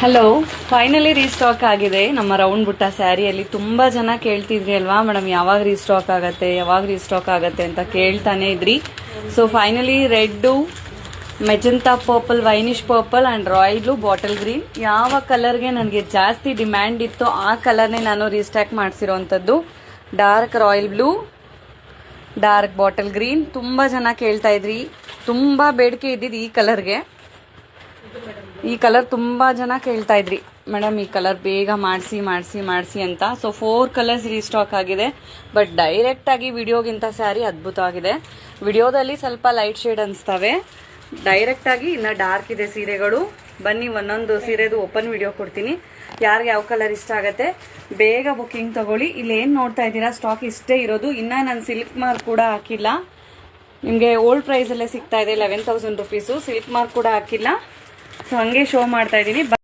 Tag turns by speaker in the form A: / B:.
A: Hello, finally restock ಆಗಿದೆ ನಮ್ಮ round ಬುಟ್ಟ ಸ್ಯಾರಿಯಲ್ಲಿ. ತುಂಬ ಜನ ಕೇಳ್ತಿದ್ರಿ ಅಲ್ವಾ ಮೇಡಮ್, ಯಾವಾಗ ರೀಸ್ಟಾಕ್ ಆಗತ್ತೆ ಅಂತ ಕೇಳ್ತಾನೆ ಇದ್ರಿ. So finally red, magenta purple, winish purple and royal blue, bottle green, ಯಾವ ಕಲರ್ಗೆ ನನಗೆ ಜಾಸ್ತಿ ಡಿಮ್ಯಾಂಡ್ ಇತ್ತು ಆ ಕಲರ್ನೇ ನಾನು ರೀಸ್ಟಾಕ್ ಮಾಡಿಸಿರೋವಂಥದ್ದು. Dark royal blue, dark bottle green. ತುಂಬ ಜನ ಕೇಳ್ತಾ ಇದ್ರಿ, ತುಂಬ ಬೇಡಿಕೆ ಇದ್ದಿದ್ದು ಈ ಕಲರ್ಗೆ. ಈ ಕಲರ್ ತುಂಬ ಜನ ಕೇಳ್ತಾ ಇದ್ರಿ ಮೇಡಮ್, ಈ ಕಲರ್ ಬೇಗ ಮಾಡಿಸಿ ಅಂತ. ಸೊ 4 ಕಲರ್ಸ್ ರೀಸ್ಟಾಕ್ ಆಗಿದೆ. ಬಟ್ ಡೈರೆಕ್ಟಾಗಿ ವಿಡಿಯೋಗಿಂತ ಸ್ಯಾರಿ ಅದ್ಭುತವಾಗಿದೆ. ವಿಡಿಯೋದಲ್ಲಿ ಸ್ವಲ್ಪ ಲೈಟ್ ಶೇಡ್ ಅನಿಸ್ತವೆ, ಡೈರೆಕ್ಟಾಗಿ ಇನ್ನು ಡಾರ್ಕ್ ಇದೆ ಸೀರೆಗಳು. ಬನ್ನಿ, ಒಂದೊಂದು ಸೀರೆದು ಓಪನ್ ವಿಡಿಯೋ ಕೊಡ್ತೀನಿ. ಯಾರಿಗೆ ಯಾವ ಕಲರ್ ಇಷ್ಟ ಆಗುತ್ತೆ ಬೇಗ ಬುಕ್ಕಿಂಗ್ ತಗೊಳ್ಳಿ. ಇಲ್ಲಿ ಏನು ನೋಡ್ತಾ ಇದ್ದೀರಾ, ಸ್ಟಾಕ್ ಇಷ್ಟೇ ಇರೋದು. ಇನ್ನು ನಾನು ಸಿಲ್ಕ್ ಮಾರ್ಕ್ ಕೂಡ ಹಾಕಿಲ್ಲ. ನಿಮಗೆ ಓಲ್ಡ್ ಪ್ರೈಸಲ್ಲೇ ಸಿಗ್ತಾ ಇದೆ 11,000 ರುಪೀಸು. ಸಿಲ್ಕ್ ಮಾರ್ಕ್ ಕೂಡ ಹಾಕಿಲ್ಲ. ಸೊ ಹಂಗೆ ಶೋ ಮಾಡ್ತಾ ಇದ್ದೀನಿ.